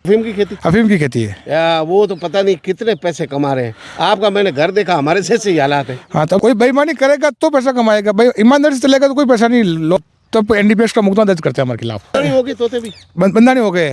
अफीम की खेती? अफीम की खेती है। या वो तो पता नहीं कितने पैसे कमा रहे हैं। आपका मैंने घर देखा, हमारे से ही हालात है। हाँ, तो कोई बेईमानी करेगा तो पैसा कमाएगा, भाई ईमानदारी से चलेगा तो कोई पैसा नहीं। लोग तब एनडीपीएस का मुकदमा दर्ज करते हैं हमारे खिलाफ। नहीं होगी तोते भी। बंदा नहीं हो गए।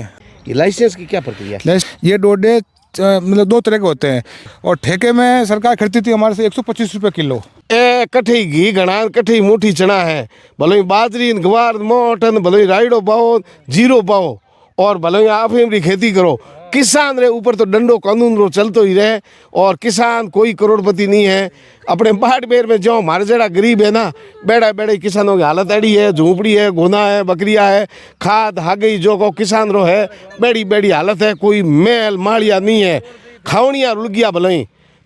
ये लाइसेंस की क्या प्रक्रिया है? ये डोडे मतलब दो तरह के होते हैं, और ठेके में सरकार खरीदती थी हमारे से 125 रुपये किलो। ए कठी घी घना, कठी मुठी चना है, भले बाजरी गवार मोटन, भले राइडो पाओ, जीरो पाओ, और भले अफीम की खेती करो। किसान रे ऊपर तो डंडो कानून रो चलतो ही रहे, और किसान कोई करोड़पति नहीं है। अपने बाट बेर में जो हमारे जरा गरीब है ना, बेड़ा बेड़े किसानों की हालत एड़ी है, झूपड़ी है, गोना है, बकरिया है, खाद हागई जो को किसान रो है, बेड़ी बेड़ी हालत है। कोई मेल माड़िया नहीं है, खावड़िया रुलगिया भले,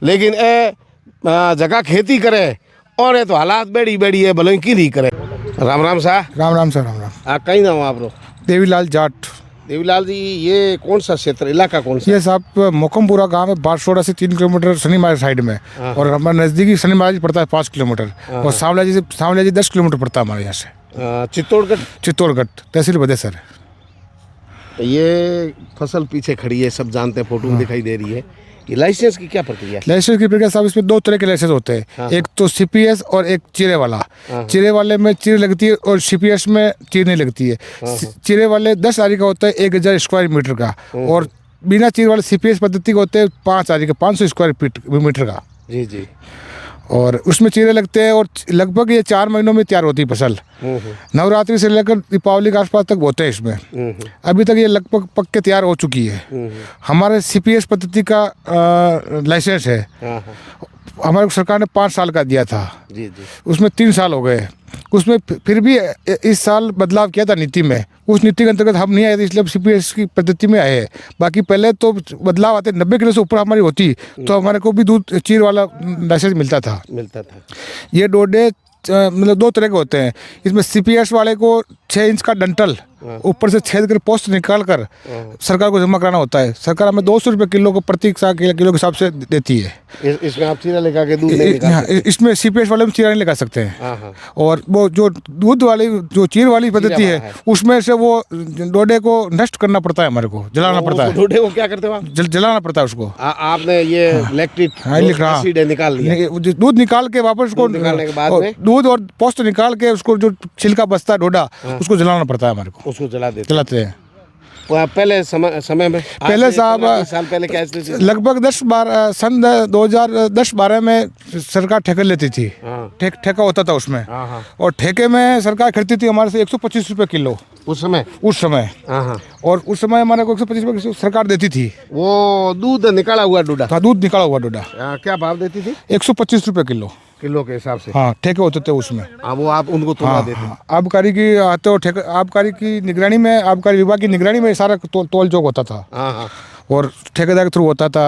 लेकिन ए जगह खेती करे और ये तो हालात बेड़ी बेड़ी है, भले की नहीं करे। राम राम सा। राम राम सर, राम राम। आप कहीं ना हो आप रो? देवीलाल जाट। देवीलाल जी, ये कौन सा क्षेत्र, इलाका कौन सा? ये साहब मोकमपुरा गांव है, बारसोड़ा से 3 किलोमीटर शनिमार साइड में, और हमारे नज़दीकी शनिमार जी पड़ता है 5 किलोमीटर, और सांवला जी 10 किलोमीटर पड़ता है हमारे यहाँ से। चित्तौड़गढ़ तहसील बदेसर। ये फसल पीछे खड़ी है, सब जानते हैं, फोटो दिखाई दे रही है। ये लाइसेंस की क्या प्रक्रिया है? लाइसेंस की प्रक्रिया साहब, इसमें 2 तरह के लाइसेंस होते हैं। एक तो सीपीएस और एक चिरे वाला। चिरे वाले में चिरे लगती है और सीपीएस में चिर नहीं लगती है। चिरे वाले 10 आरी का होता है, 1000 स्क्वायर मीटर का, और बिना चिर वाले सीपीएस पद्धति का होते हैं 5 आरी का, 500 स्क्वायर मीटर का। जी जी। और उसमें चिरे लगते हैं, और लगभग ये 4 महीनों में तैयार होती है फसल। नवरात्रि से लेकर दीपावली के आसपास तक होते हैं इसमें। अभी तक ये लगभग पक के तैयार हो चुकी है। हमारे सीपीएस पद्धति का लाइसेंस है, हमारे को सरकार ने 5 साल का दिया था। जी जी। उसमें 3 साल हो गए। उसमें फिर भी इस साल बदलाव किया था नीति में, उस नीति के अंतर्गत हम नहीं आए थे, इसलिए सीपीएस की पद्धति में आए हैं। बाकी पहले तो बदलाव आते, 90 किलो से ऊपर हमारी होती तो हमारे को भी दूध चीर वाला लाइसेंस मिलता था। ये डोडे मतलब 2 तरह के होते हैं। इसमें सीपीएस वाले को 6 इंच का डंटल ऊपर से छेद कर पोस्ट निकाल कर सरकार को जमा कराना होता है। सरकार हमें 200 रुपये किलो को प्रति किलो के हिसाब से देती है। इसमें आप चीरा लगा के दूध नहीं निकाल सकते? इसमें सीपीएस वाले में चीरा नहीं लगा सकते हैं। और वो जो दूध वाली जो चीर वाली पद्धति है, उसमें से वो डोडे को नष्ट करना पड़ता है, हमारे को जलाना पड़ता है। डोडे को क्या करते हो आप? जलाना पड़ता है उसको। आपने ये लैक्टिक एसिड निकाल लिया, दूध निकाल के वापस उसको निकालने के बाद में दूध और पोस्ट निकाल के उसको जो छिलका बचता है डोडा, उसको जलाना पड़ता है हमारे को। उसको जलाते हैं। पहले समय में पहले साहब साल पहले क्या स्थिति? लगभग 10-12 सन 2010-12 में सरकार ठेका लेती थी। ठेका होता था उसमें, और ठेके में सरकार खरीदती थी हमारे से 125 रुपये किलो उस समय। और उस समय हमारे को 125 रुपये सरकार देती थी। वो दूध निकाला हुआ डोडा था, दूध निकाला हुआ डोडा। क्या भाव देती थी? 125 रुपये किलो के हिसाब से। हाँ, ठेके होते थे उसमें। वो आप उनको तोला देते? आबकारी की आते हो, आबकारी की निगरानी में, आबकारी विभाग की निगरानी में सारा तोल जोक होता था, और ठेकेदार के थ्रू होता था,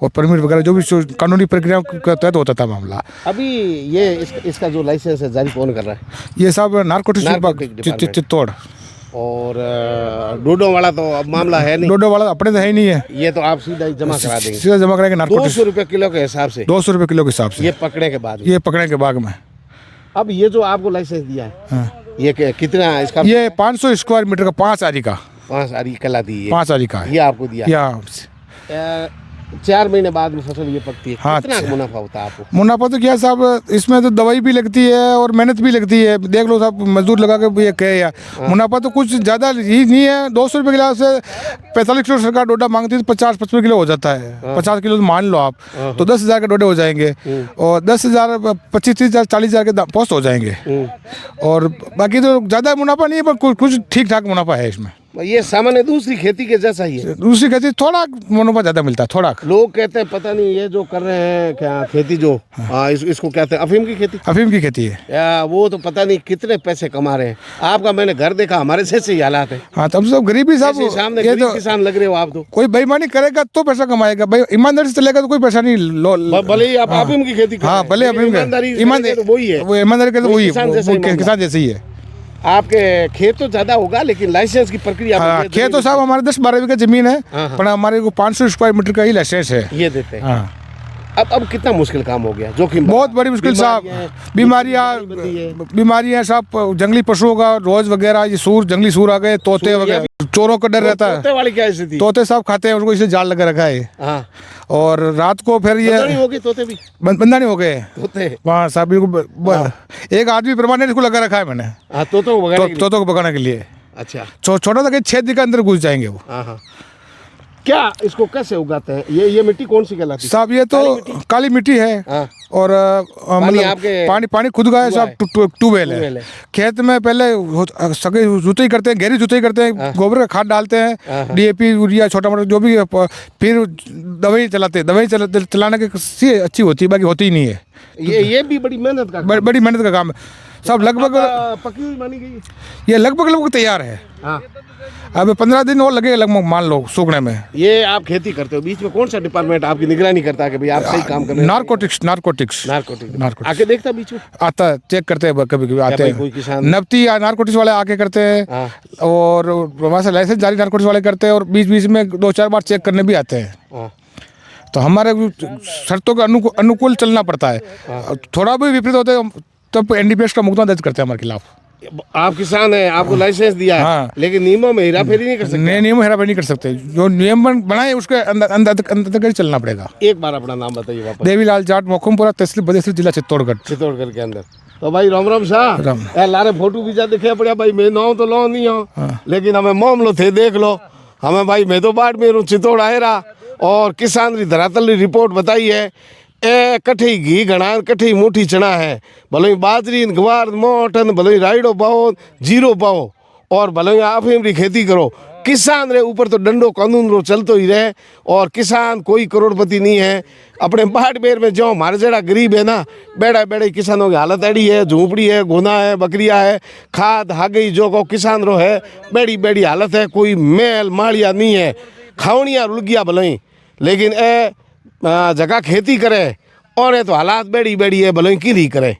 और परमिट वगैरह जो भी कानूनी प्रक्रिया के तहत होता था मामला। अभी ये इसका जो लाइसेंस है जारी कौन कर रहा है? ये सब नारकोटिक्स विभाग चित्तौड़। और डोडो वाला तो अब मामला है नहीं? डोडो वाला अपने तो है ही नहीं है। ये तो आप सीधा जमा करा देंगे? सीधा जमा कराएंगे नारकोटिक्स। 200 रुपये किलो के हिसाब से? 200 रुपये किलो के हिसाब से। ये पकड़ने के बाद? ये पकड़ने के बाद में। अब ये जो आपको लाइसेंस दिया है, ये कितना है इसका? ये 500 स्क्वायर मीटर का 5 आरी का। 5 आरी कहलाती है? 5 आरी का ये आपको दिया। 4 महीने बाद में फसल ये पकती है। हाँ, कितना मुनाफा होता है आपको? मुनाफा तो क्या साहब, इसमें तो दवाई भी लगती है और मेहनत भी लगती है। देख लो साहब, मजदूर लगा के ये कहे या मुनाफा तो कुछ ज़्यादा ही नहीं है। 200 रुपये किलो से 45 किलो सरकार डोडा मांगती है, तो 50-55 किलो हो जाता है। 50 किलो तो मान लो आप, तो 10,000 के डोडे हो जाएंगे, और 10,000 25,000 40,000 के पोस्ट हो जाएंगे। और बाकी तो ज़्यादा मुनाफा नहीं है, पर कुछ ठीक ठाक मुनाफा है इसमें। ये सामान्य दूसरी खेती के जैसा ही है? दूसरी खेती थोड़ा मुनाफा ज़्यादा मिलता है, थोड़ा। लोग कहते हैं पता नहीं ये जो कर रहे हैं क्या खेती जो इसको कहते हैं अफीम की खेती? अफीम की खेती है। या वो तो पता नहीं कितने पैसे कमा रहे हैं। आपका मैंने घर देखा, हमारे से ही हालात है। हाँ, तब सब गरीबी साहब, सामने ये तो किसान लग रहे हो आप। तो कोई बेईमानी करेगा तो पैसा कमाएगा, भाई ईमानदारी से चलेगा तो कोई पैसा नहीं। भले ही आप अफीम की खेती हाँ, भले अफीम ईमानदारी वही है, वो ईमानदारी के तो वही किसान जैसे ही है। आपके खेत तो ज्यादा होगा, लेकिन लाइसेंस की प्रक्रिया? हाँ, खेत तो साहब हमारे 10-12 बीघा जमीन है, पर हमारे को 500 स्क्वायर मीटर का ही लाइसेंस है। ये देते हैं। अब कितना मुश्किल काम हो गया, जोखिम बहुत बड़ी मुश्किल साहब। बीमारियाँ सब, जंगली पशुओं का रोज वगैरह, ये सूर, जंगली सूर आ गए, तोते वगैरह, चोरों का डर रहता है। तोते वाली क्या स्थिति? तोते सब खाते हैं उनको, इसलिए जाल लगा रखा है। हाँ, और रात को फिर ये नहीं हो गए तोते भी, बंदा नहीं हो गए तोते। वहाँ साहब एक आदमी परमानेंट इसको लगा रखा है मैंने, हाँ, तोतों को भगाने के लिए। तोतों को भगाने के लिए। अच्छा। छोटा सा छेद के अंदर घुस जाएंगे वो। हाँ हाँ। क्या इसको कैसे उगाते हैं? ये मिट्टी कौन सी कहलाती है? साहब ये तो काली मिट्टी है। हाँ। और आपके पानी खुद का है साहब, ट्यूबवेल है। खेत में पहले सगे जुताई करते हैं, गहरी जुताई करते हैं, गोबर का खाद डालते हैं, डीएपी, यूरिया, छोटा मोटा जो भी, फिर दवाई चलाते हैं। दवाई चलाने की अच्छी होती है, बाकी होती ही नहीं है। ये भी बड़ी मेहनत का बड़ी मेहनत का काम है सब। लगभग पकी हुई मानी गई, ये लगभग तैयार है। हाँ। अब 15 दिन और लगेगा लगभग, मान लो सूखने में। ये आप खेती करते हो, बीच में कौन सा डिपार्टमेंट आपकी निगरानी करता है कि भाई आप सही काम कर रहे हैं? नारकोटिक्स आके देखता बीच में? आता है, चेक करते हैं, कभी कभी आते कोई हैं। किसान नब्ती या नारकोटिक्स वाले आके करते हैं। हाँ। और वहाँ से लाइसेंस जारी नारकोटिक्स वाले करते हैं, और बीच बीच में 2-4 बार चेक करने भी आते हैं। हाँ। तो हमारे शर्तों के अनुकूल चलना पड़ता है। थोड़ा भी विपरीत होते हैं तब NDPS का मुकदमा दर्ज करते हैं हमारे खिलाफ। आप किसान हैं, आपको लाइसेंस दिया है, हाँ। लेकिन नियमों में हेराफेरी नहीं कर सकते। नियम हेराफेरी नहीं कर सकते, जो नियम बनाए उसके अंदर चलना पड़ेगा। एक बार अपना नाम बताइए वापस। देवीलाल जाट, मोखमपुरा तहसील बदेसर, जिला चित्तौड़गढ़ के अंदर। तो भाई राम राम साहब, लारे फोटो बीजा दिखे पड़े भाई, मैं नो तो लो नहीं हो, लेकिन हमें मामलो थे देख लो हमें भाई। मैं तो बाढ़ में चित्तौड़ आए रहा, और किसान री धरातल रिपोर्ट बताई है। ए कठी घी घना, कठी मुठी चना है, भले बाजरी, गवार, मोटन, भले राइडो पाओ, जीरो पाओ, और भले अफीम री खेती करो। किसान रे ऊपर तो डंडो कानून रो चलतो ही रहे, और किसान कोई करोड़पति नहीं है। अपने बाढ़ बेर में जो हमारे जड़ा गरीब है ना, बेड़ा बेड़े किसानों की हालत एड़ी है, झूपड़ी है, गोना है, बकरिया है, खाद हागई जो को किसान रो है, बेड़ी बेड़ी हालत है। कोई मेल माड़िया नहीं है, खावनिया रुल गया भले, लेकिन ए जगह खेती करे, और ये तो हालात बेड़ी बेड़ी है, भले की नहीं करे।